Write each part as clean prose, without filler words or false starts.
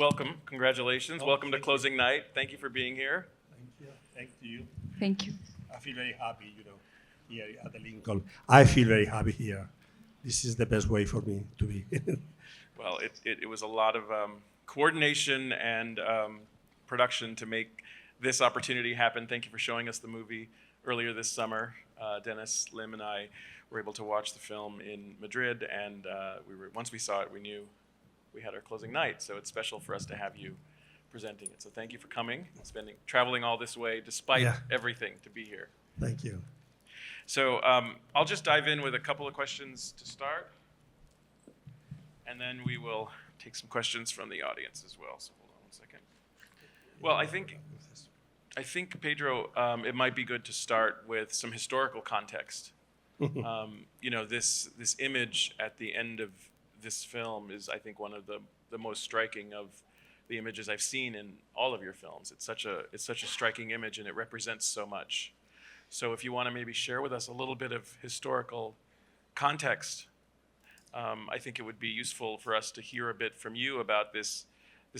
welcome. Congratulations. Welcome to closing night. Thank you for being here. Thank you. Thank you. Thank you. I feel very happy, here at the Lincoln. I feel very happy here. This is the best way for me to be. Well, it was a lot of coordination and production to make this opportunity happen. Thank you for showing us the movie earlier this summer. Dennis, Lim, and I were able to watch the film in Madrid, and once we saw it, we knew we had our closing night. So it's special for us to have you presenting it. So thank you for coming and traveling all this way despite everything to be here. Thank you. So I'll just dive in with a couple of questions to start, and then we will take some questions from the audience as well. So hold on one second. Well, I think Pedro, it might be good to start with some historical context. This image at the end of this film is, I think, one of the most striking of the images I've seen in all of your films. It's such a striking image, and it represents so much. So if you want to maybe share with us a little bit of historical context, I think it would be useful for us to hear a bit from you about this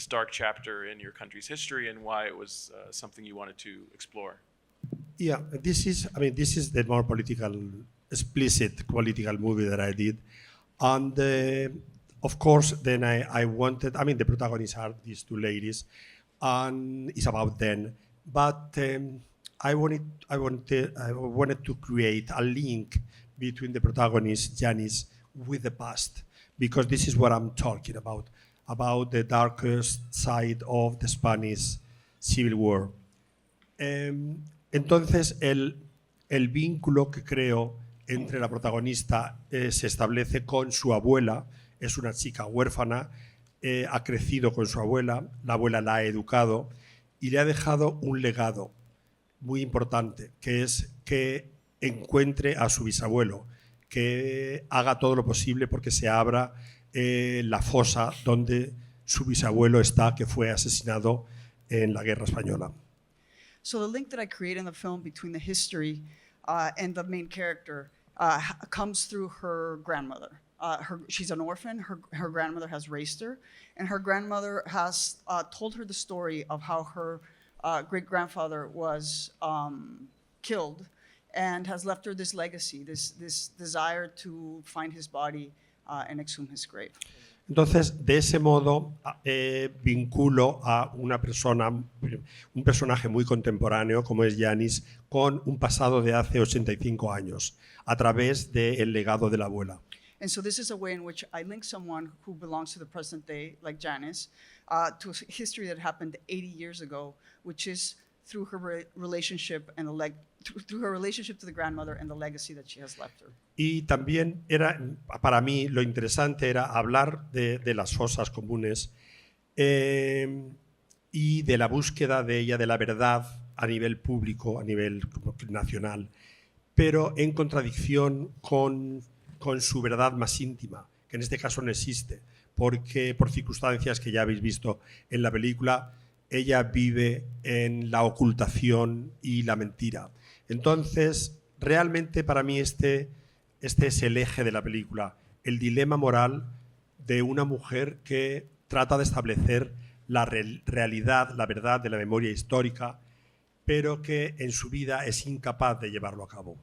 dark chapter in your country's history and why it was something you wanted to explore. Yeah, this is the more explicit political movie that I did. And of course, then I wanted, the protagonists are these two ladies, and it's about them. But I wanted to create a link between the protagonist, Janice, with the past, because this is what I'm talking about the darkest side of the Spanish Civil War. Entonces, el vínculo que creo entre la protagonista se establece con su abuela. Es una chica huérfana, ha crecido con su abuela, la abuela la ha educado y le ha dejado un legado muy importante, que es que encuentre a su bisabuelo, que haga todo lo posible porque se abra la fosa donde su bisabuelo está, que fue asesinado en la Guerra Española. So the link that I create in the film between the history and the main character comes through her grandmother. She's an orphan. Her grandmother has raised her, and her grandmother has told her the story of how her great-grandfather was killed, and has left her this legacy, this desire to find his body and exhume his grave. Entonces, de ese modo, vinculo a un personaje muy contemporáneo, como es Janis, con un pasado de hace 85 años, a través del legado de la abuela. And so this is a way in which I link someone who belongs to the present day, like Janice, to a history that happened 80 years ago, which is through her relationship and through her relationship to the grandmother and the legacy that she has left her. Y también para mí, lo interesante era hablar de las fosas comunes y de la búsqueda de ella, de la verdad a nivel público, a nivel nacional, pero en contradicción con su verdad más íntima, que en este caso no existe, porque por circunstancias que ya habéis visto en la película, ella vive en la ocultación y la mentira. Entonces, realmente para mí este es el eje de la película, el dilema moral de una mujer que trata de establecer la realidad, la verdad de la memoria histórica, pero que en su vida es incapaz de llevarlo a cabo.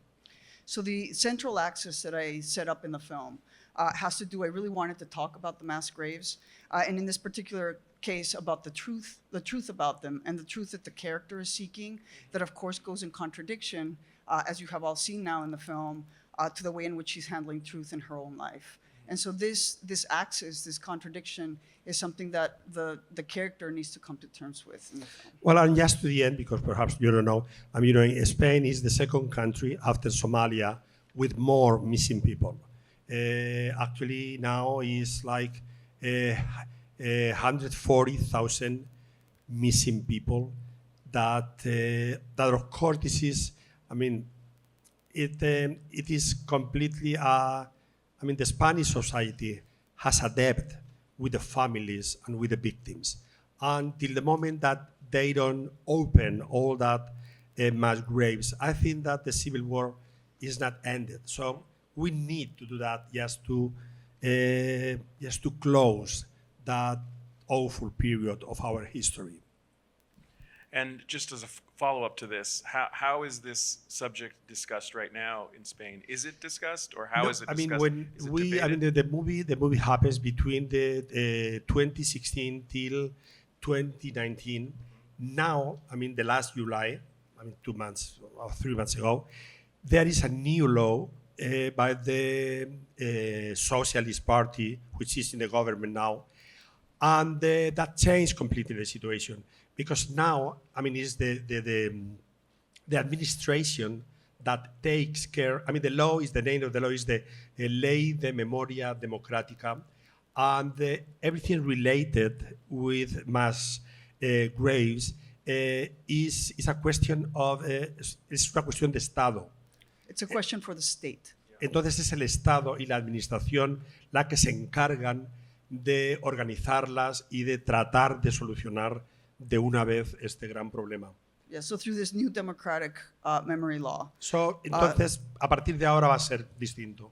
So the central axis that I set up in the film has to do, I really wanted to talk about the mass graves, and in this particular case about the truth about them, and the truth that the character is seeking, that of course goes in contradiction, as you have all seen now in the film, to the way in which she's handling truth in her own life. And so this axis, this contradiction, is something that the character needs to come to terms with in the film. Well, and just to the end, because perhaps you don't know, Spain is the second country after Somalia with more missing people. Actually, now is like 140,000 missing people. That of course this is, it is completely. The Spanish society has a debt with the families and with the victims. Until the moment that they don't open all that mass graves, I think that the civil war is not ended. So we need to do that just to close that awful period of our history. And just as a follow-up to this, how is this subject discussed right now in Spain? Is it discussed, or how No, is it I mean, discussed? when Is it we, I mean, debated? the movie happens between the 2016 till 2019. Now, I mean, the last July, I mean, 2 months or 3 months ago, there is a new law by the Socialist Party, which is in the government now, and that changed completely the situation, because now, I mean, it's the administration that takes care. I mean, the law is, the name of the law is the Ley de Memoria Democrática, and everything related with mass graves is a question of es una cuestión de Estado. It's a question for the state. Entonces es el Estado y la administración la que se encargan de organizarlas y de tratar de solucionar de una vez este gran problema. Yeah, so through this new democratic memory law, Entonces, a partir de ahora va a ser distinto.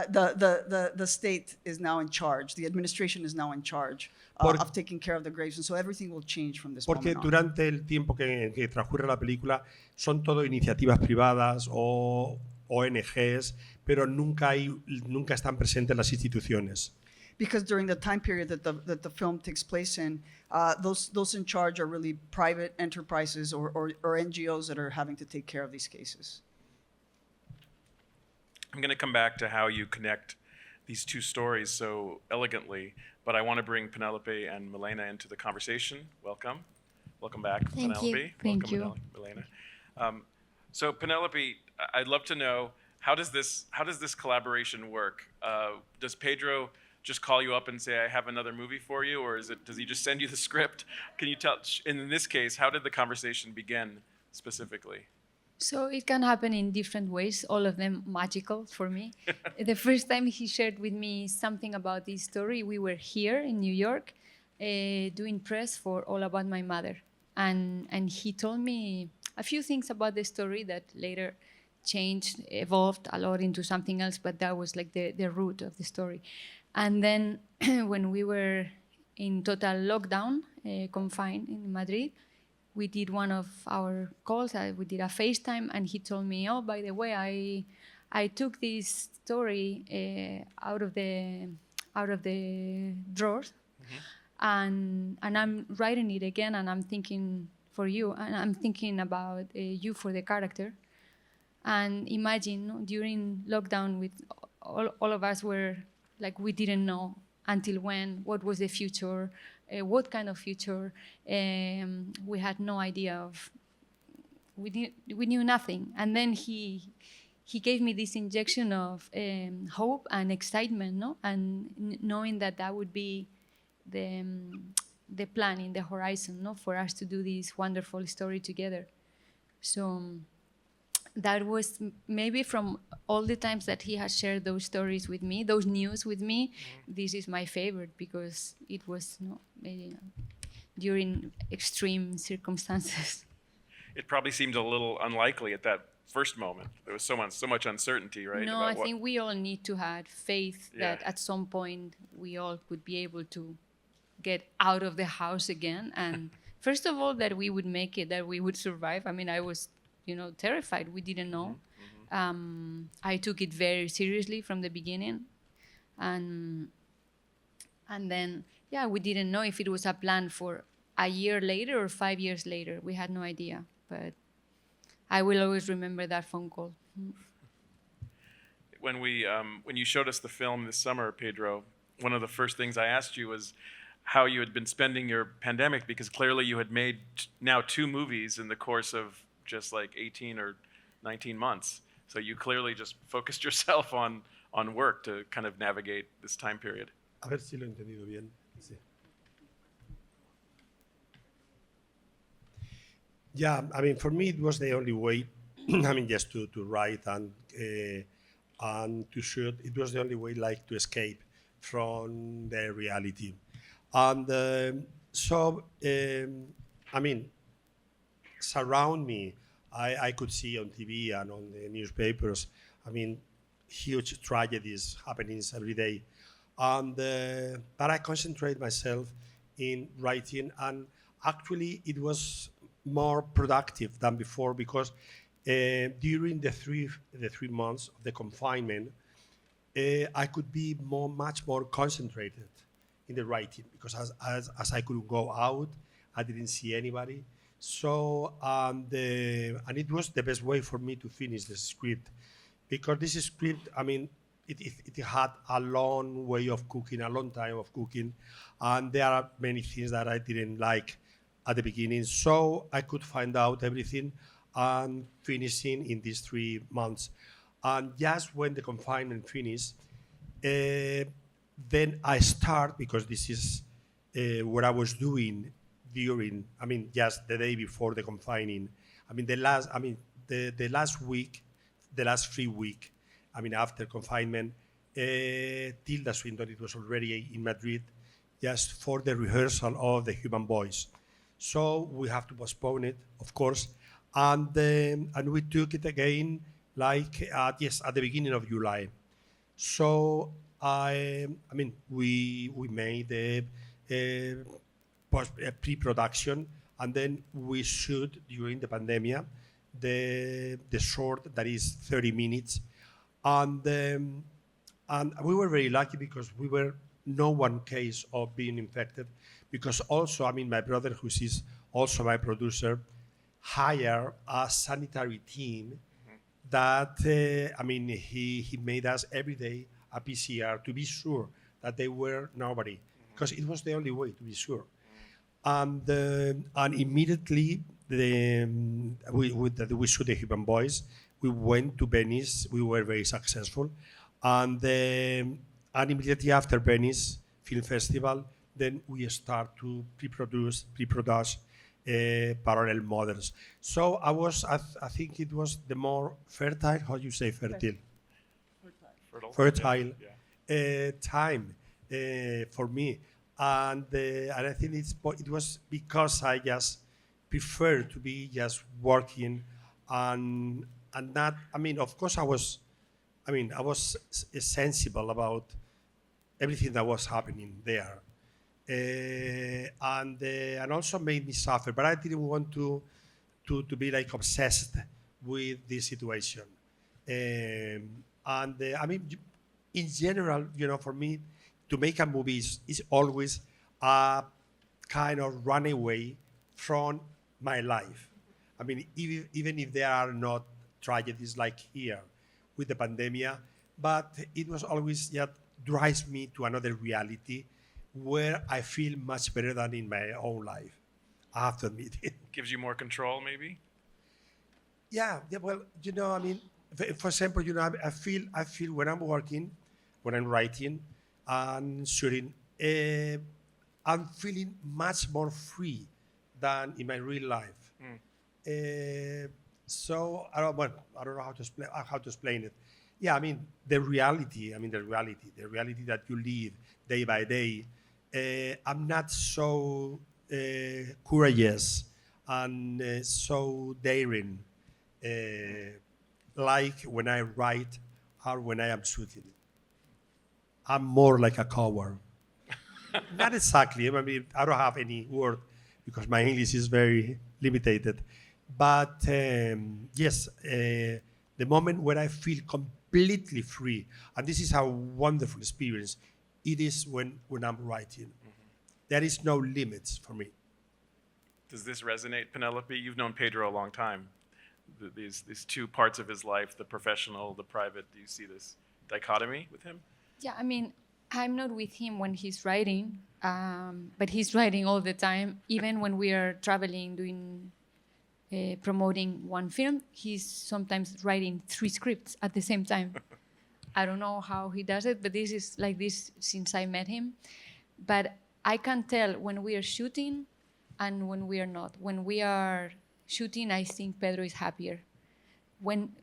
the state is now in charge. The administration is now in charge of taking care of the graves, and so everything will change from this Porque moment on. durante el tiempo que transcurre la película son todo iniciativas privadas o ONGs, pero nunca están presentes las instituciones. Because during the time period that the film takes place in, those in charge are really private enterprises or NGOs that are having to take care of these cases. I'm going to come back to how you connect these two stories so elegantly, but I want to bring Penelope and Milena into the conversation. Welcome. Welcome back, Thank Penelope. you. Thank you. Milena. So Penelope, I'd love to know, how does this collaboration work? Does Pedro just call you up and say, I have another movie for you, or does he just send you the script? Can you tell, in this case, how did the conversation begin specifically? So it can happen in different ways, all of them magical for me. The first time he shared with me something about this story, we were here in New York doing press for All About My Mother. And he told me a few things about the story that later changed, evolved a lot into something else, but that was like the root of the story. And then when we were in total lockdown, confined in Madrid, we did one of our calls, we did a FaceTime, and he told me, oh, by the way, I took this story out of the drawers, and I'm writing it again, and I'm thinking for you, and I'm thinking about you for the character. And imagine, during lockdown, with all of us were like, we didn't know until when, what was the future, what kind of future. We had no idea of, we knew nothing. And then he gave me this injection of hope and excitement, no? And knowing that would be the plan in the horizon, no? For us to do this wonderful story together. So that was maybe from all the times that he has shared those stories with me, those news with me, this is my favorite, because it was maybe during extreme circumstances. It probably seemed a little unlikely at that first moment. There was so much uncertainty, right? No, I think we all need to have faith that Yeah. at some point we all could be able to get out of the house again. And first of all, that we would make it, that we would survive. I mean, I was terrified. We didn't know. I took it very seriously from the beginning. And then, we didn't know if it was a plan for a year later or 5 years later. We had no idea. But I will always remember that phone call. When you showed us the film this summer, Pedro, one of the first things I asked you was how you had been spending your pandemic, because clearly you had made now 2 movies in the course of just like 18 or 19 months. So you clearly just focused yourself on work to kind of navigate this time period. A ver si lo he entendido bien. Sí. Yeah, I mean, for me, it was the only way. I mean, just to write and to shoot. It was the only way, like, to escape from the reality. And I mean, surround me, I could see on TV and on the newspapers, I mean, huge tragedies happening every day. But I concentrate myself in writing, and actually it was more productive than before because during the three months of the confinement, I could be much more concentrated in the writing because as I couldn't go out, I didn't see anybody. So and it was the best way for me to finish the script because this script, I mean, it had a long way of cooking, a long time of cooking, and there are many things that I didn't like at the beginning. So I could find out everything and finishing in these 3 months. And just when the confinement finished, then I start, because this is what I was doing during, I mean, just the day before the confining. I mean, the last week, the last 3 weeks, I mean, after confinement, Tilda Swinton, it was already in Madrid, just for the rehearsal of The Human Voice. So we have to postpone it, of course, and we took it again, like at the beginning of July. So I mean, we made a pre-production, and then we shoot during the pandemic the short that is 30 minutes, and we were very lucky because we were no one case of being infected, because also, I mean, my brother, who is also my producer, hired a sanitary team that, I mean, he made us every day a PCR to be sure that they were nobody, because it was the only way to be sure. And immediately we shoot The Human Voice. We went to Venice. We were very successful, and immediately after Venice Film Festival, then we start to pre-produce Parallel Mothers. So I think it was the more fertile, how you say fertile? Fertile time for me. And I think it was because I just preferred to be just working and not, I mean, of course I was sensible about everything that was happening there. And also made me suffer, but I didn't want to be like obsessed with this situation. I mean, in general, you know, for me, to make a movie is always a kind of runaway from my life. I mean, even if there are not tragedies like here with the pandemic, but it was always that drives me to another reality where I feel much better than in my own life. I have to admit it. Gives you more control, maybe? Yeah, well, you know, I mean, for example, you know, I feel when I'm working, when I'm writing and shooting, I'm feeling much more free than in my real life. So I don't know how to explain it. Yeah, I mean, the reality that you live day by day. I'm not so courageous and so daring like when I write or when I am shooting. I'm more like a coward. Not exactly. I mean, I don't have any word because my English is very limited. But yes, the moment where I feel completely free, and this is a wonderful experience, it is when I'm writing. There is no limits for me. Does this resonate, Penelope? You've known Pedro a long time. These two parts of his life, the professional, the private, do you see this dichotomy with him? Yeah, I mean, I'm not with him when he's writing, but he's writing all the time. Even when we are traveling, doing, promoting one film, he's sometimes writing 3 scripts at the same time. I don't know how he does it, but this is like this since I met him. But I can tell when we are shooting and when we are not. When we are shooting, I think Pedro is happier. When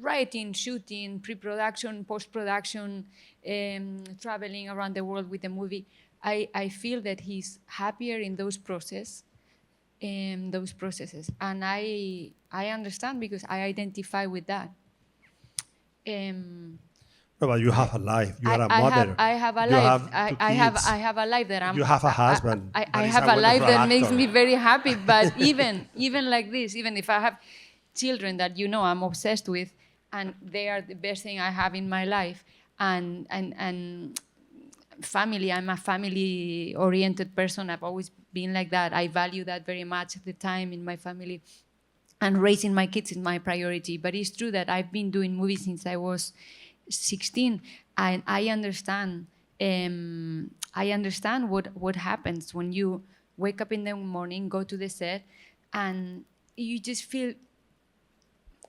writing, shooting, pre-production, post-production, traveling around the world with the movie, I feel that he's happier in those processes. And I understand because I identify with that. No, No, but you have a life. You are a I mother. I have a You life. have two kids. I have a life that I'm. You have a husband. I that is have a a life wonderful that makes actor. me very happy. But even like this, even if I have children that I'm obsessed with, and they are the best thing I have in my life, and family. I'm a family-oriented person. I've always been like that. I value that very much. The time in my family. And raising my kids is my priority. But it's true that I've been doing movies since I was 16, and I understand. I understand what happens when you wake up in the morning, go to the set, and you just feel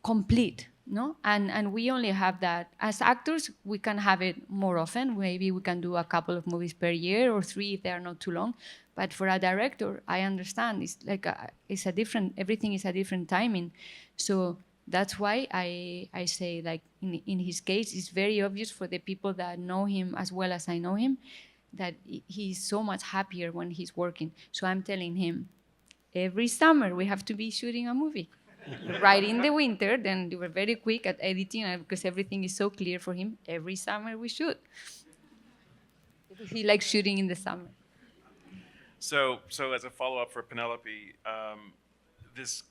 complete, no? And we only have that as actors. We can have it more often. Maybe we can do a couple of movies per year or 3 if they are not too long. But for a director, I understand it's like it's a different. Everything is a different timing. So that's why I say, like, in his case, it's very obvious for the people that know him as well as I know him, that he's so much happier when he's working. So I'm telling him, every summer we have to be shooting a movie. Right in the winter, then we were very quick at editing because everything is so clear for him. Every summer we shoot. He likes shooting in the summer. So as a follow-up for Penelope,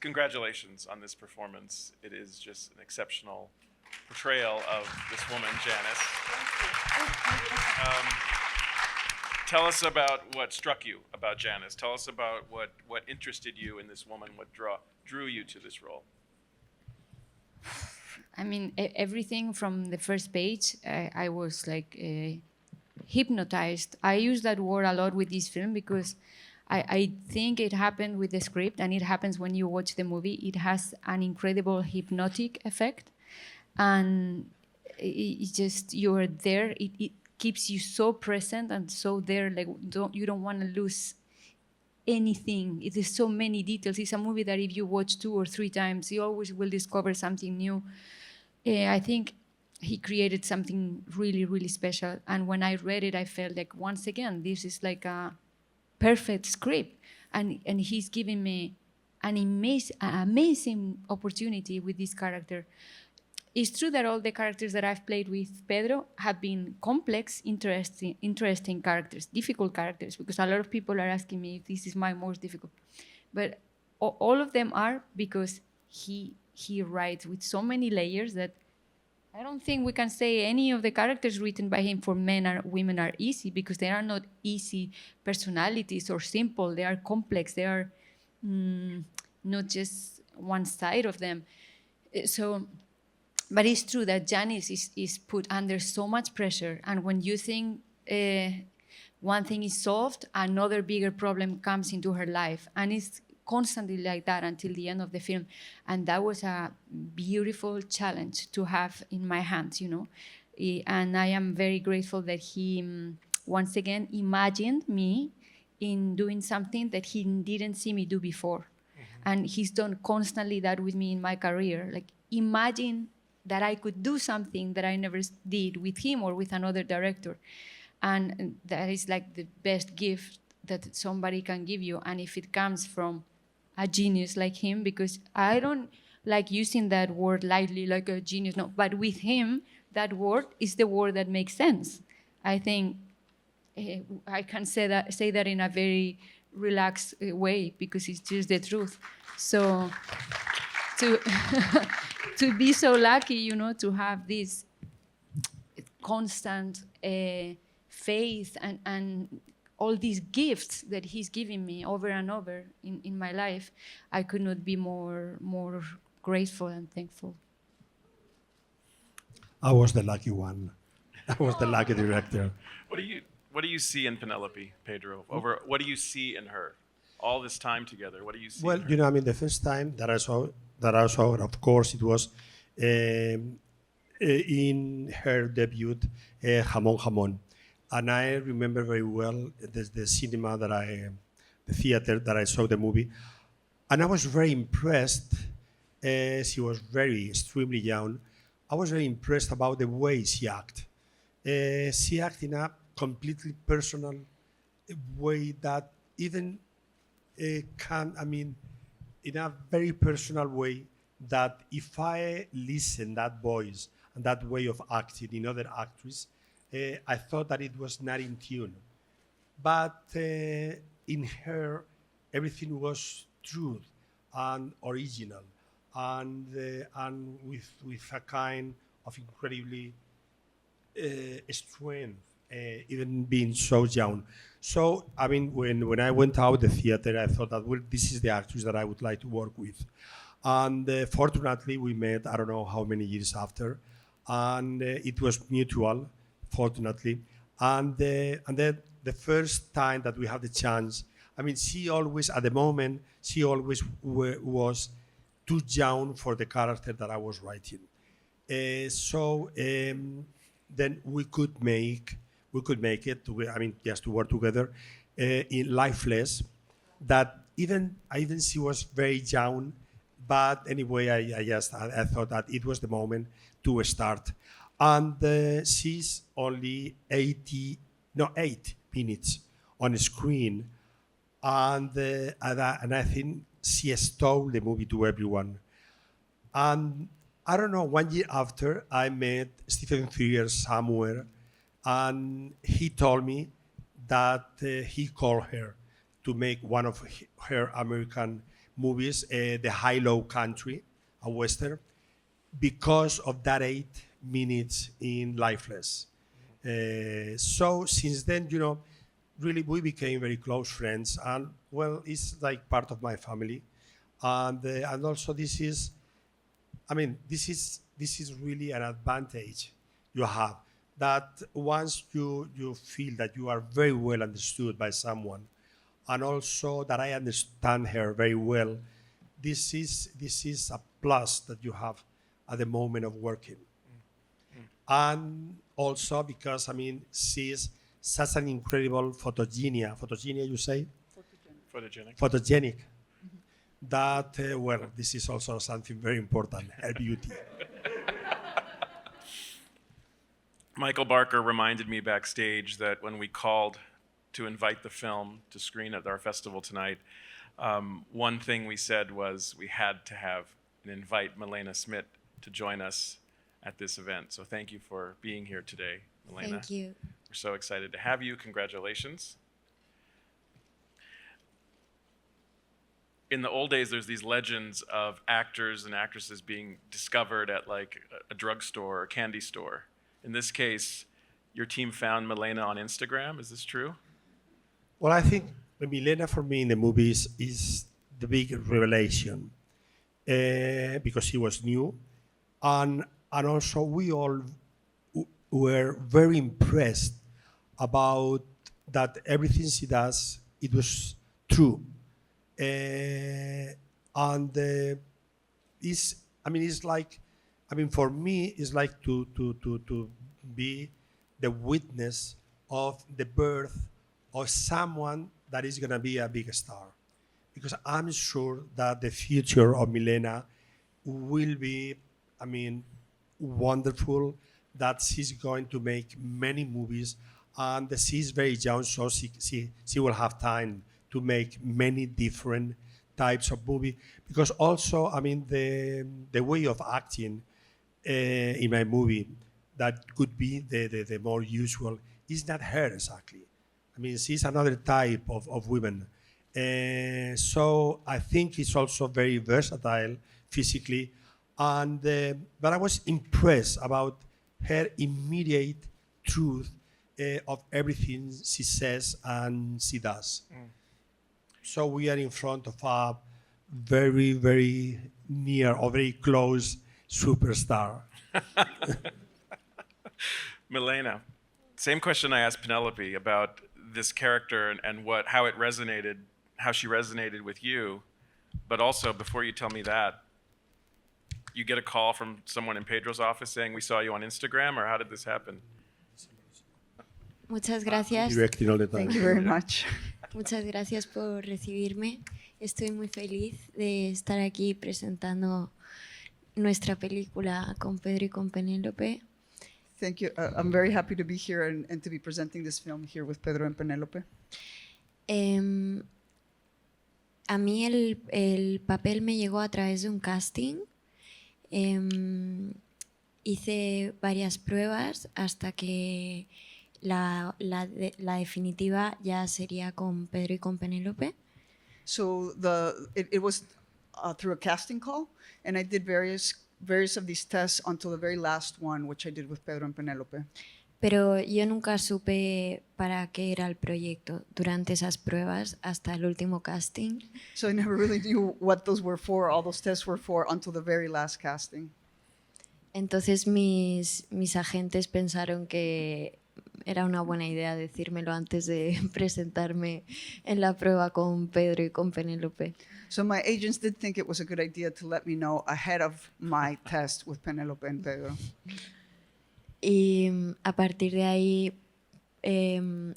congratulations on this performance. It is just an exceptional portrayal of this woman, Janice. Tell us about what struck you about Janice. Tell us about what interested you in this woman, what drew you to this role. I mean, everything from the first page, I was like hypnotized. I use that word a lot with this film because I think it happened with the script, and it happens when you watch the movie. It has an incredible hypnotic effect, and it's just, you're there. It keeps you so present and so there, like you don't want to lose anything. It is so many details. It's a movie that if you watch 2 or 3 times, you always will discover something new. I think he created something really, really special. And when I read it, I felt like, once again, this is like a perfect script. And he's giving me an amazing opportunity with this character. It's true that all the characters that I've played with Pedro have been complex, interesting characters, difficult characters, because a lot of people are asking me if this is my most difficult. But all of them are, because he writes with so many layers that I don't think we can say any of the characters written by him for men or women are easy, because they are not easy personalities or simple. They are complex. They are not just one side of them. But it's true that Janice is put under so much pressure, and when you think one thing is solved, another bigger problem comes into her life, and it's constantly like that until the end of the film. And that was a beautiful challenge to have in my hands, and I am very grateful that he once again imagined me in doing something that he didn't see me do before. Mm-hmm. And he's done constantly that with me in my career, like imagine that I could do something that I never did with him or with another director. And that is like the best gift that somebody can give you. And if it comes from a genius like him, because I don't like using that word lightly, like a genius, no, but with him, that word is the word that makes sense. I think I can say that in a very relaxed way, because it's just the truth. So to be so lucky, to have this constant faith and all these gifts that he's giving me over and over in my life, I could not be more grateful and thankful. I was the lucky one. I was the lucky director. What do you see in Penelope, Pedro? What do you see in her? All this time together, what do you see? Well, in her? the first time that I saw, of course, it was in her debut, Jamón Jamón. And I remember very well the cinema the theater that I saw the movie. And I was very impressed. She was extremely young. I was very impressed about the way she acted. She acted in a completely personal way that even in a very personal way, that if I listen that voice and that way of acting in other actors, I thought that it was not in tune. But in her, everything was truth and original, and with a kind of incredibly strength, even being so young. So, I mean, when I went out the theater, I thought that, well, this is the actress that I would like to work with. And fortunately, we met, I don't know how many years after, and it was mutual, fortunately. And then the first time that we had the chance, I mean, she always, at the moment, she always was too young for the character that I was writing. So then we could make it. I mean, just to work together in Lifeless. That even she was very young, but anyway, I thought that it was the moment to start. And she's only 8 minutes on screen, and I think she stole the movie to everyone. And I don't know, 1 year after, I met Stephen Frears somewhere, and he told me that he called her to make one of her American movies, The High-Low Country, a Western, because of that 8 minutes in Lifeless. So since then, you know, really we became very close friends, and well, it's like part of my family. And also this is really an advantage you have, that once you feel that you are very well understood by someone, and also that I understand her very well, this is a plus that you have at the moment of working. And also because, I mean, she's such an incredible photogenia, you say? Photogenic. That, well, this is also something very important, her beauty. Michael Barker reminded me backstage that when we called to invite the film to screen at our festival tonight, one thing we said was we had to have and invite Milena Smit to join us at this event. So thank you for being here today, Milena. Thank you. We're so excited to have you. Congratulations. In the old days, there's these legends of actors and actresses being discovered at like a drugstore or candy store. In this case, your team found Milena on Instagram. Is this true? Well, I think Milena for me in the movies is the big revelation because she was new, and also we all were very impressed about that everything she does, it was true. And it's like, for me, it's like to be the witness of the birth of someone that is going to be a big star. Because I'm sure that the future of Milena will be, wonderful, that she's going to make many movies, and she's very young, so she will have time to make many different types of movie. Because also, the way of acting in my movie that could be the more usual is not her exactly. She's another type of women. So I think it's also very versatile physically. But I was impressed about her immediate truth of everything she says and she does. So we are in front of a very, very near or very close superstar. Milena, same question I asked Penelope about this character and how she resonated with you. But also, before you tell me that, you get a call from someone in Pedro's office saying, we saw you on Instagram, or how did this happen? Muchas gracias. Directing all the time. Thank you very much. Muchas gracias por recibirme. Estoy muy feliz de estar aquí presentando nuestra película con Pedro y con Penélope. Thank you. I'm very happy to be here and to be presenting this film here with Pedro and Penélope. A mí el papel me llegó a través de un casting hice varias pruebas hasta que la definitiva ya sería con Pedro y con Penélope. So it was through a casting call, and I did various of these tests until the very last one, which I did with Pedro and Penélope. Pero yo nunca supe para qué era el proyecto durante esas pruebas hasta el último casting. So I never really knew what those were for, all those tests were for, until the very last casting. Entonces mis agentes pensaron que era una buena idea decírmelo antes de presentarme en la prueba con Pedro y con Penélope. So my agents did think it was a good idea to let me know ahead of my test with Penélope and Pedro. Y a partir de ahí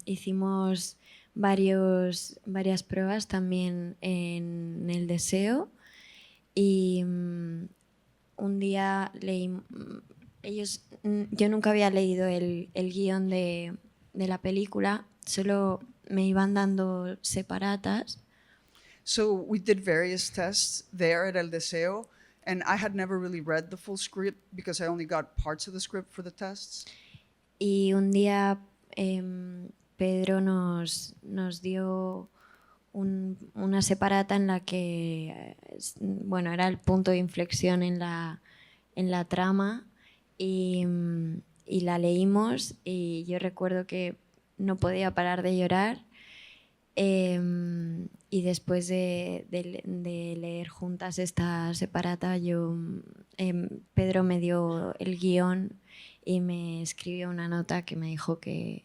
hicimos varias pruebas también en el deseo y un día leí, yo nunca había leído el guión de la película, solo me iban dando separatas. So we did various tests there at El Deseo, and I had never really read the full script because I only got parts of the script for the tests. Y un día Pedro nos dio una separata en la que, bueno, era el punto de inflexión en la trama y la leímos y yo recuerdo que no podía parar de llorar y después de leer juntas esta separata Pedro me dio el guión y me escribió una nota que me dijo que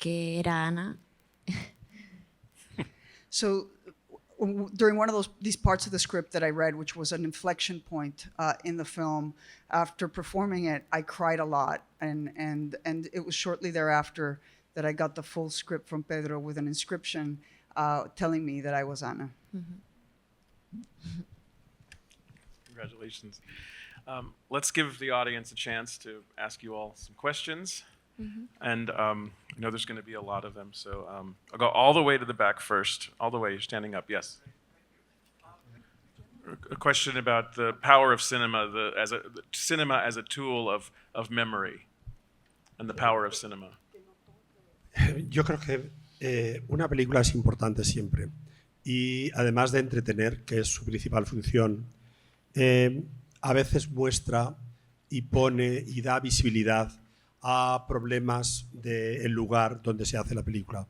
era Ana. So during one of these parts of the script that I read, which was an inflection point in the film, after performing it, I cried a lot, and it was shortly thereafter that I got the full script from Pedro with an inscription telling me that I was Ana. Congratulations. Let's give the audience a chance to ask you all some questions. And I know there's going to be a lot of them, so I'll go all the way to the back first. All the way, you're standing up, yes. A question about the power of cinema, cinema as a tool of memory, and the power of cinema. Yo creo que una película es importante siempre y además de entretener, que es su principal función, a veces muestra y pone y da visibilidad a problemas del lugar donde se hace la película.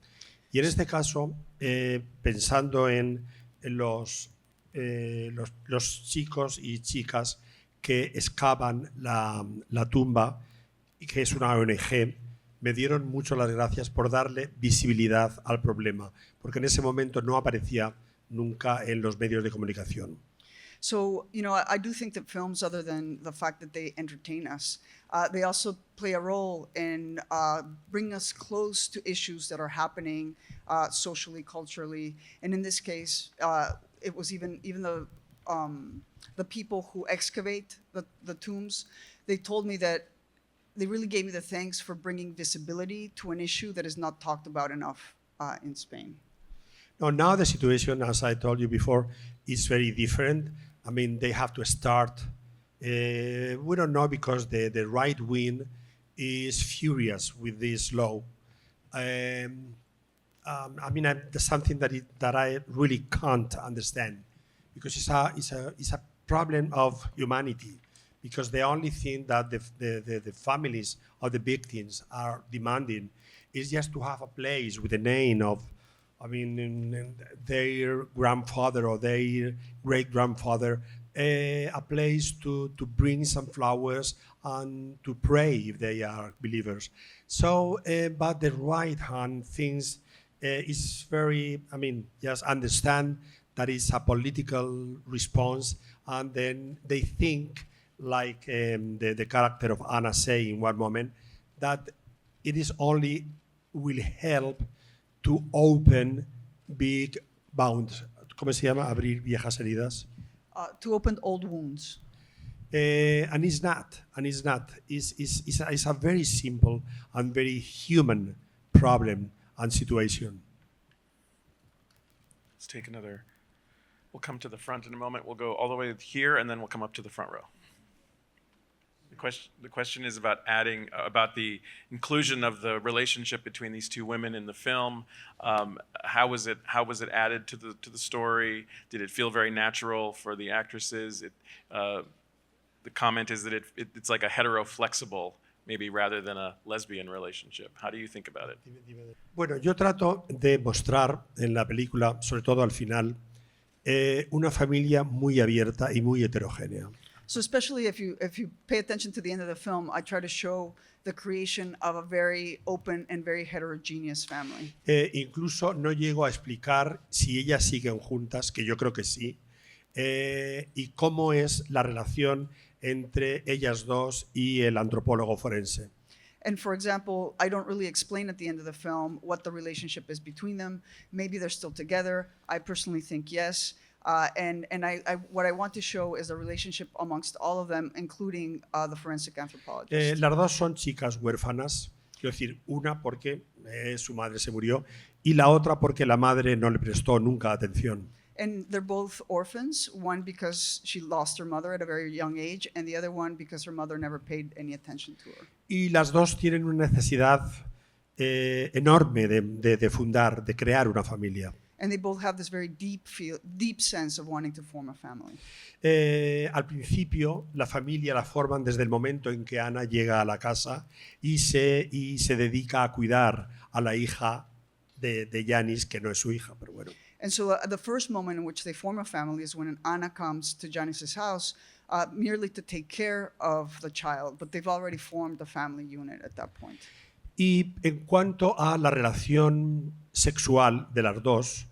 Y en este caso, pensando en los chicos y chicas que excavan la tumba, y que es una ONG, me dieron mucho las gracias por darle visibilidad al problema, porque en ese momento no aparecía nunca en los medios de comunicación. So, you know, I do think that films, other than the fact that they entertain us, they also play a role in bringing us close to issues that are happening socially, culturally. And in this case, it was even the people who excavate the tombs, they told me that they really gave me the thanks for bringing visibility to an issue that is not talked about enough in Spain. Now the situation, as I told you before, is very different. I mean, they have to start. We don't know because the right wing is furious with this law. I mean, there's something that I really can't understand, because it's a problem of humanity. Because the only thing that the families of the victims are demanding is just to have a place with the name of, I mean, their grandfather or their great-grandfather, a place to bring some flowers and to pray if they are believers. So, but the right-hand things is very, I mean, just understand that it's a political response, and then they think, like the character of Ana say in one moment, that it is only will help to open big wounds. ¿Cómo se llama? Abrir viejas heridas. To open old wounds. And it's not. It's a very simple and very human problem and situation. Let's take another. We'll come to the front in a moment. We'll go all the way here, and then we'll come up to the front row. The question is about adding, about the inclusion of the relationship between these two women in the film. How was it added to the story? Did it feel very natural for the actresses? The comment is that it's like a hetero-flexible, maybe rather than a lesbian relationship. How do you think about it? Bueno, yo trato de mostrar en la película, sobre todo al final, una familia muy abierta y muy heterogénea. So especially if you pay attention to the end of the film, I try to show the creation of a very open and very heterogeneous family. Incluso no llego a explicar si ellas siguen juntas, que yo creo que sí, y cómo es la relación entre ellas dos y el antropólogo forense. And for example, I don't really explain at the end of the film what the relationship is between them. Maybe they're still together. I personally think yes. And what I want to show is the relationship amongst all of them, including the forensic anthropologist. Las dos son chicas huérfanas, quiero decir, una porque su madre se murió y la otra porque la madre no le prestó nunca atención. And they're both orphans, one because she lost her mother at a very young age, and the other one because her mother never paid any attention to her. Y las dos tienen una necesidad enorme de fundar, de crear una familia. And they both have this very deep sense of wanting to form a family. Al principio, la familia la forman desde el momento en que Ana llega a la casa y se dedica a cuidar a la hija de Janis, que no es su hija, pero bueno. And so the first moment in which they form a family is when Anna comes to Janice's house merely to take care of the child, but they've already formed a family unit at that point. Y en cuanto a la relación sexual de las dos,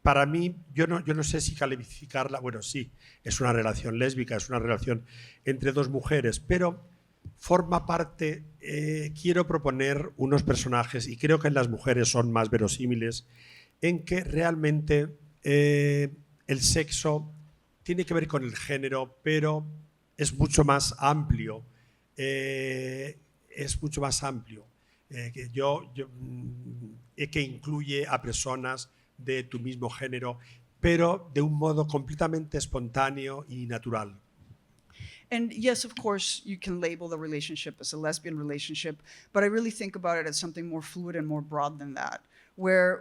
para mí, yo no sé si calificarla, bueno, sí, es una relación lésbica, es una relación entre dos mujeres, pero forma parte, quiero proponer unos personajes, y creo que en las mujeres son más verosímiles, en que realmente el sexo tiene que ver con el género, pero es mucho más amplio. Que incluye a personas de tu mismo género, pero de un modo completamente espontáneo y natural. And yes, of course, you can label the relationship as a lesbian relationship, but I really think about it as something more fluid and more broad than that, where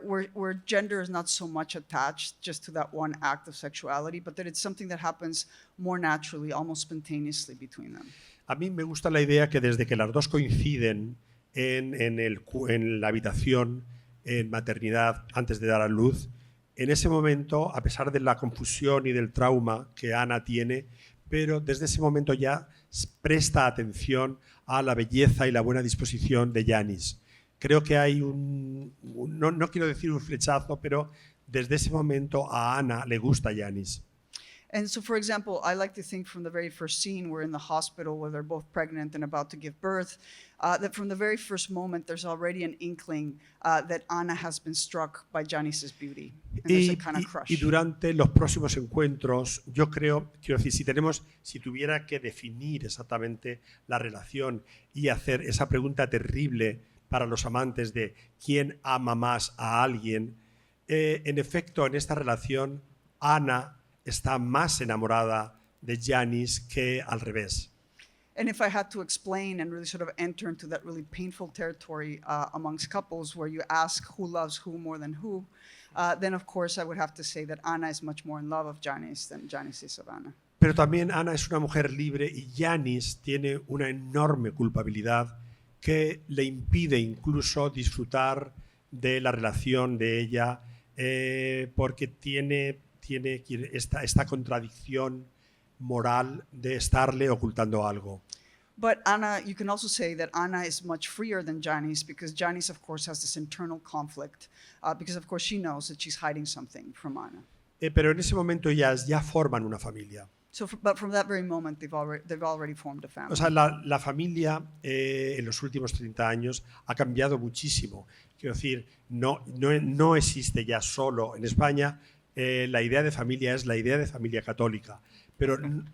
gender is not so much attached just to that one act of sexuality, but that it's something that happens more naturally, almost spontaneously between them. A mí me gusta la idea que desde que las dos coinciden en la habitación, en maternidad, antes de dar a luz, en ese momento, a pesar de la confusión y del trauma que Ana tiene, pero desde ese momento ya presta atención a la belleza y la buena disposición de Janis. Creo que hay no quiero decir un flechazo, pero desde ese momento a Ana le gusta Janis. And so, for example, I like to think from the very first scene, we're in the hospital where they're both pregnant and about to give birth, that from the very first moment, there's already an inkling that Ana has been struck by Janice's beauty. And there's a kind of crush. Y durante los próximos encuentros, yo quiero decir, si tuviera que definir exactamente la relación y hacer esa pregunta terrible para los amantes de quién ama más a alguien, en efecto, en esta relación, Ana está más enamorada de Janis que al revés. And if I had to explain and really sort of enter into that really painful territory amongst couples where you ask who loves who more than who, then of course I would have to say that Ana is much more in love of Janis than Janis is of Ana. Pero también Ana es una mujer libre y Janis tiene una enorme culpabilidad que le impide incluso disfrutar de la relación de ella porque tiene esta contradicción moral de estarle ocultando algo. But Ana, you can also say that Ana is much freer than Janis because Janis, of course, has this internal conflict because, of course, she knows that she's hiding something from Ana. Pero en ese momento ellas ya forman una familia. So, but from that very moment, they've already formed a family. O sea, la familia en los últimos 30 años ha cambiado muchísimo. Quiero decir, no existe ya solo en España. La idea de familia es la idea de familia católica,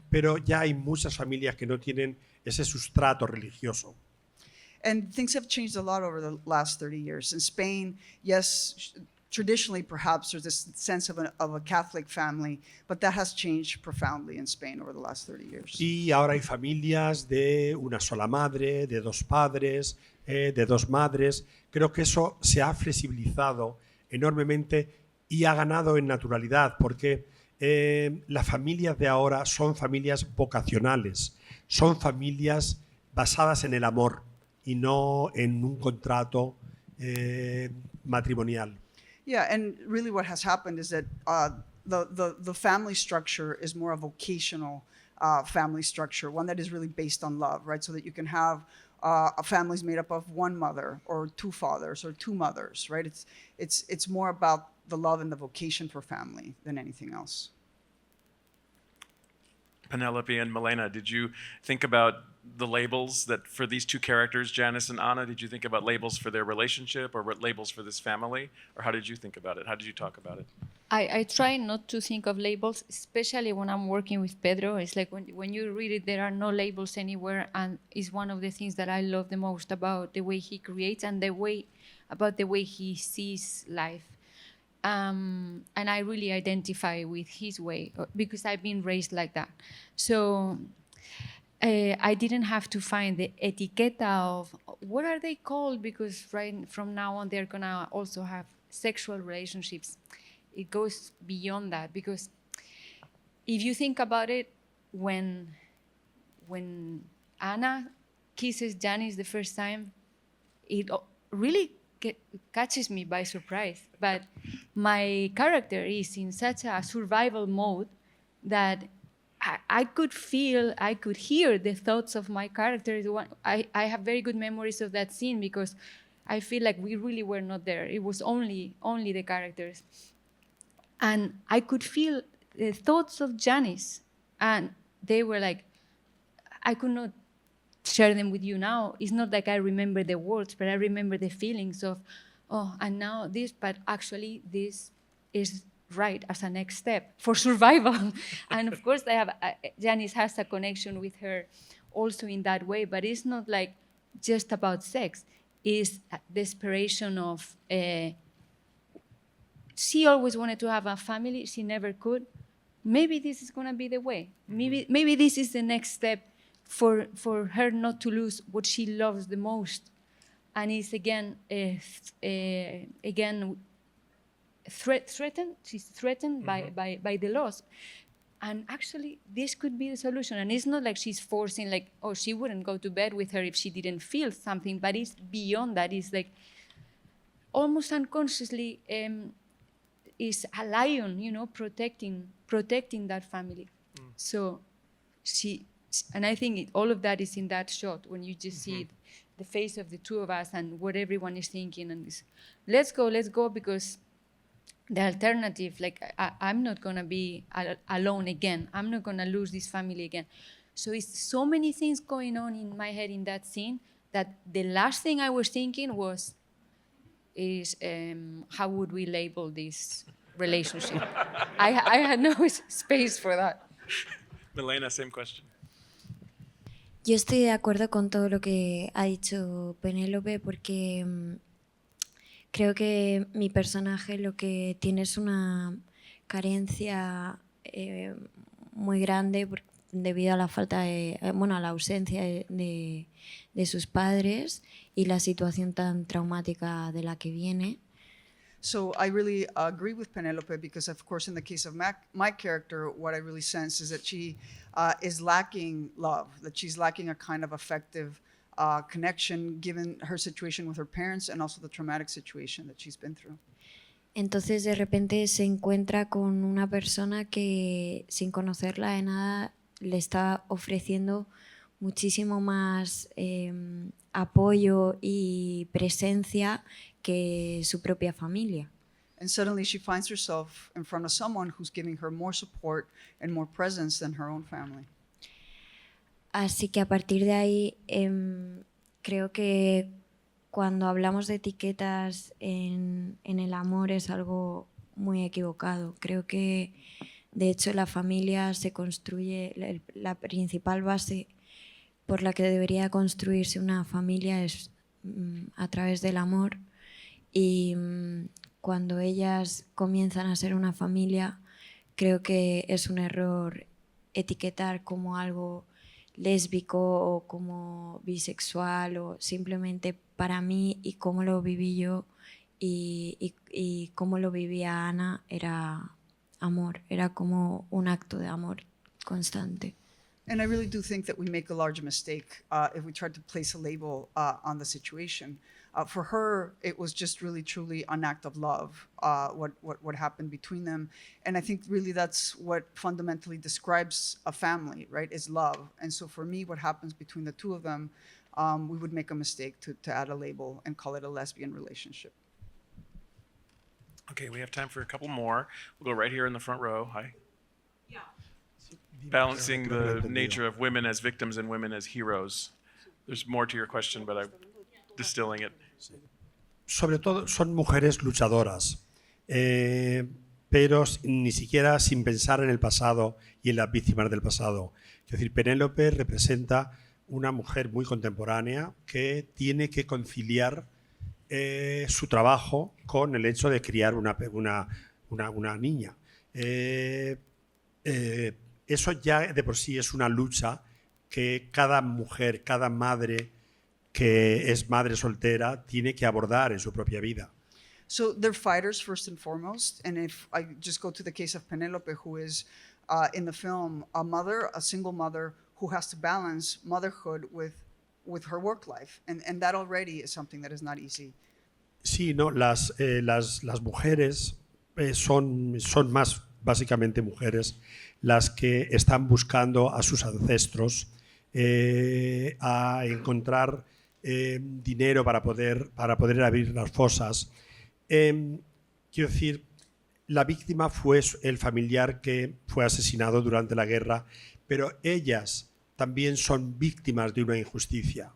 pero ya hay muchas familias que no tienen ese sustrato religioso. And things have changed a lot over the last 30 years. In Spain, yes, traditionally, perhaps, there's this sense of a Catholic family, but that has changed profoundly in Spain over the last 30 years. Y ahora hay familias de una sola madre, de dos padres, de dos madres. Creo que eso se ha flexibilizado enormemente y ha ganado en naturalidad, porque las familias de ahora son familias vocacionales, son familias basadas en el amor y no en un contrato matrimonial. Yeah, and really what has happened is that the family structure is more a vocational family structure, one that is really based on love, right? So that you can have families made up of one mother or two fathers or two mothers, right? It's more about the love and the vocation for family than anything else. Penelope and Milena, did you think about the labels that for these two characters, Janice and Anna? Did you think about labels for their relationship or labels for this family? Or how did you think about it? How did you talk about it? I try not to think of labels, especially when I'm working with Pedro. It's like when you read it, there are no labels anywhere, and it's one of the things that I love the most about the way he creates and the way he sees life. And I really identify with his way because I've been raised like that. So I didn't have to find the etiqueta of what are they called, because right from now on they're gonna also have sexual relationships. It goes beyond that, because if you think about it, when Anna kisses Janis the first time, it really catches me by surprise. But my character is in such a survival mode that I could hear the thoughts of my character. I have very good memories of that scene because I feel like we really were not there. It was only the characters. And I could feel the thoughts of Janice, and they were like, I could not share them with you now. It's not like I remember the words, but I remember the feelings of, oh, and now this, but actually this is right as a next step for survival. And of course, Janice has a connection with her also in that way, but it's not like just about sex. It's a desperation of, she always wanted to have a family, she never could. Maybe this is gonna be the way. Maybe this is the next step for her not to lose what she loves the most. And it's again threatened. She's threatened by the loss. And actually, this could be the solution. And it's not like she's forcing, like, oh, she wouldn't go to bed with her if she didn't feel something. But it's beyond that. It's like almost unconsciously is a lion, you know, protecting that family. So and I think all of that is in that shot when you just see the face of the two of us and what everyone is thinking. And this, let's go, because the alternative, like I'm not gonna be alone again. I'm not gonna lose this family again. So it's so many things going on in my head in that scene that the last thing I was thinking is how would we label this relationship? I had no space for that. Milena, same question. Yo estoy de acuerdo con todo lo que ha dicho Penélope, porque creo que mi personaje lo que tiene es una carencia muy grande debido a la falta de, a la ausencia de sus padres y la situación tan traumática de la que viene. So I really agree with Penelope because, of course, in the case of my character, what I really sense is that she is lacking love, that she's lacking a kind of affective connection given her situation with her parents and also the traumatic situation that she's been through. Entonces de repente se encuentra con una persona que sin conocerla de nada le está ofreciendo muchísimo más apoyo y presencia que su propia familia. And suddenly she finds herself in front of someone who's giving her more support and more presence than her own family. Así que a partir de ahí creo que cuando hablamos de etiquetas en el amor es algo muy equivocado. Creo que de hecho la familia se construye, la principal base por la que debería construirse una familia es a través del amor. Y cuando ellas comienzan a ser una familia, creo que es un error etiquetar como algo lésbico o como bisexual, o simplemente para mí y cómo lo viví yo y cómo lo vivía Ana era amor, era como un acto de amor constante. And I really do think that we make a large mistake if we try to place a label on the situation. For her, it was just really, truly an act of love, what happened between them. And I think really that's what fundamentally describes a family, right, is love. And so for me, what happens between the two of them, we would make a mistake to add a label and call it a lesbian relationship. Okay, we have time for a couple more. We'll go right here in the front row. Hi. Balancing the nature of women as victims and women as heroes. There's more to your question, but I'm distilling it. Sobre todo son mujeres luchadoras, pero ni siquiera sin pensar en el pasado y en las víctimas del pasado. Es decir, Penélope representa una mujer muy contemporánea que tiene que conciliar su trabajo con el hecho de criar una niña. Eso ya de por sí es una lucha que cada mujer, cada madre que es madre soltera tiene que abordar en su propia vida. So they're fighters first and foremost. And if I just go to the case of Penelope, who is in the film a mother, a single mother who has to balance motherhood with her work life. And that already is something that is not easy. Sí, no, las mujeres son más básicamente mujeres las que están buscando a sus ancestros, a encontrar dinero para poder abrir las fosas. Quiero decir, la víctima fue el familiar que fue asesinado durante la guerra, pero ellas también son víctimas de una injusticia.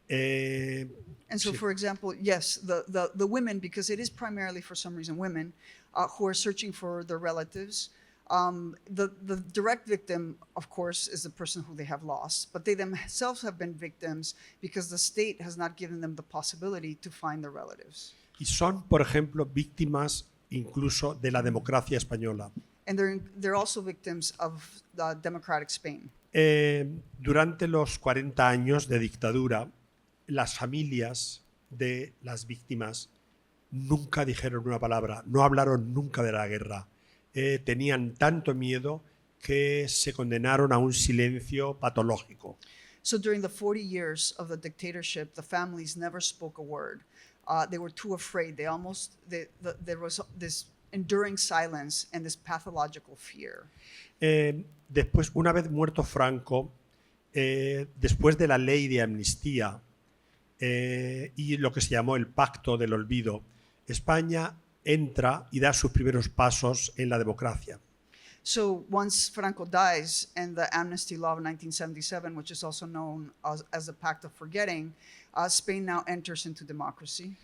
And so, for example, yes, the women, because it is primarily for some reason women who are searching for their relatives. The direct victim, of course, is the person who they have lost, but they themselves have been victims because the state has not given them the possibility to find their relatives. Y son, por ejemplo, víctimas incluso de la democracia española. And they're also victims of democratic Spain. Durante los 40 años de dictadura, las familias de las víctimas nunca dijeron una palabra, no hablaron nunca de la guerra. Tenían tanto miedo que se condenaron a un silencio patológico. So during the 40 years of the dictatorship, the families never spoke a word. They were too afraid. There was this enduring silence and this pathological fear. Después, una vez muerto Franco, después de la ley de amnistía y lo que se llamó el Pacto del Olvido, España entra y da sus primeros pasos en la democracia. So once Franco dies and the amnesty law of 1977, which is also known as the Pact of Forgetting, Spain now enters into democracy.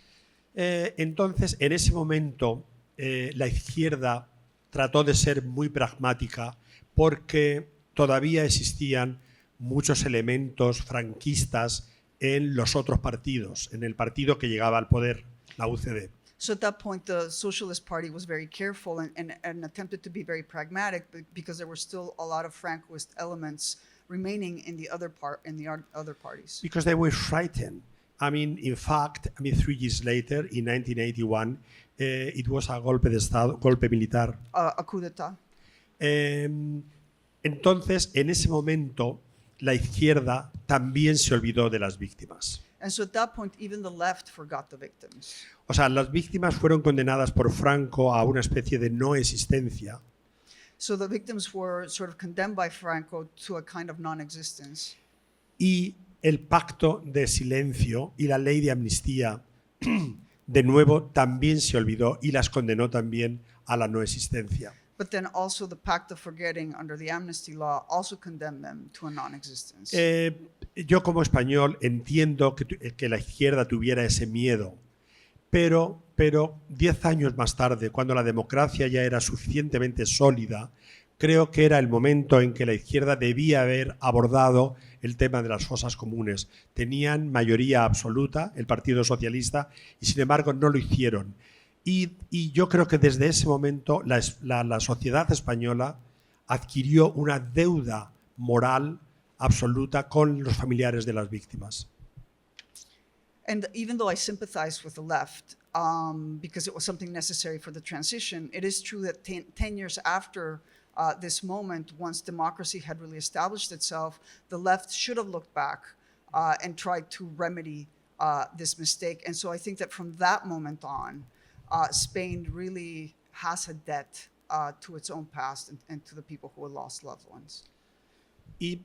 Entonces, en ese momento, la izquierda trató de ser muy pragmática porque todavía existían muchos elementos franquistas en los otros partidos, en el partido que llegaba al poder, la UCD. So at that point, the Socialist Party was very careful and attempted to be very pragmatic because there were still a lot of Francoist elements remaining in the other parties. Because they were frightened. I mean, in fact, 3 years later, in 1981, it was a golpe de Estado, golpe militar. A coup d'etat. Entonces, en ese momento, la izquierda también se olvidó de las víctimas. And so at that point, even the left forgot the victims. O sea, las víctimas fueron condenadas por Franco a una especie de no existencia. So the victims were sort of condemned by Franco to a kind of non-existence. Y el pacto de silencio y la ley de amnistía, de nuevo, también se olvidó y las condenó también a la no existencia. But then also the Pact of Forgetting under the amnesty law also condemned them to a non-existence. Yo como español entiendo que la izquierda tuviera ese miedo, pero 10 años más tarde, cuando la democracia ya era suficientemente sólida, creo que era el momento en que la izquierda debía haber abordado el tema de las fosas comunes. Tenían mayoría absoluta, el Partido Socialista, y sin embargo no lo hicieron. Y yo creo que desde ese momento la sociedad española adquirió una deuda moral absoluta con los familiares de las víctimas. And even though I sympathize with the left, because it was something necessary for the transition, it is true that 10 years after this moment, once democracy had really established itself, the left should have looked back and tried to remedy this mistake. And so I think that from that moment on, Spain really has a debt to its own past and to the people who had lost loved ones. Y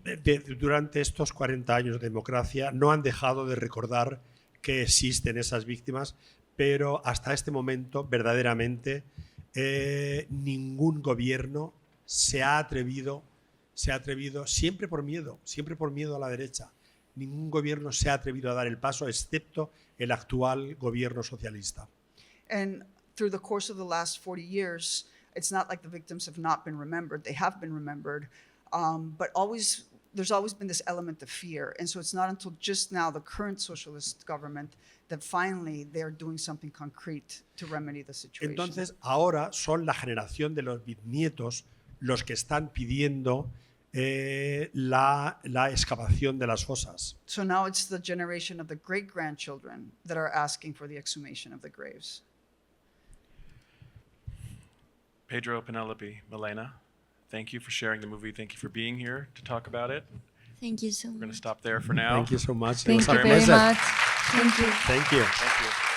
durante estos 40 años de democracia no han dejado de recordar que existen esas víctimas, pero hasta este momento, verdaderamente, ningún gobierno se ha atrevido, siempre por miedo a la derecha, ningún gobierno se ha atrevido a dar el paso, excepto el actual gobierno socialista. And through the course of the last 40 years, it's not like the victims have not been remembered. They have been remembered, but there's always been this element of fear. And so it's not until just now, the current socialist government, that finally they're doing something concrete to remedy the situation. Entonces, ahora son la generación de los bisnietos los que están pidiendo la excavación de las fosas. So now it's the generation of the great-grandchildren that are asking for the exhumation of the graves. Pedro, Penelope, Milena, thank you for sharing the movie. Thank you for being here to talk about it. Thank you so We're going to much. stop there for now. Thank you so much. Thank It was you a very pleasure. much. Thank you. Thank you. Thank you.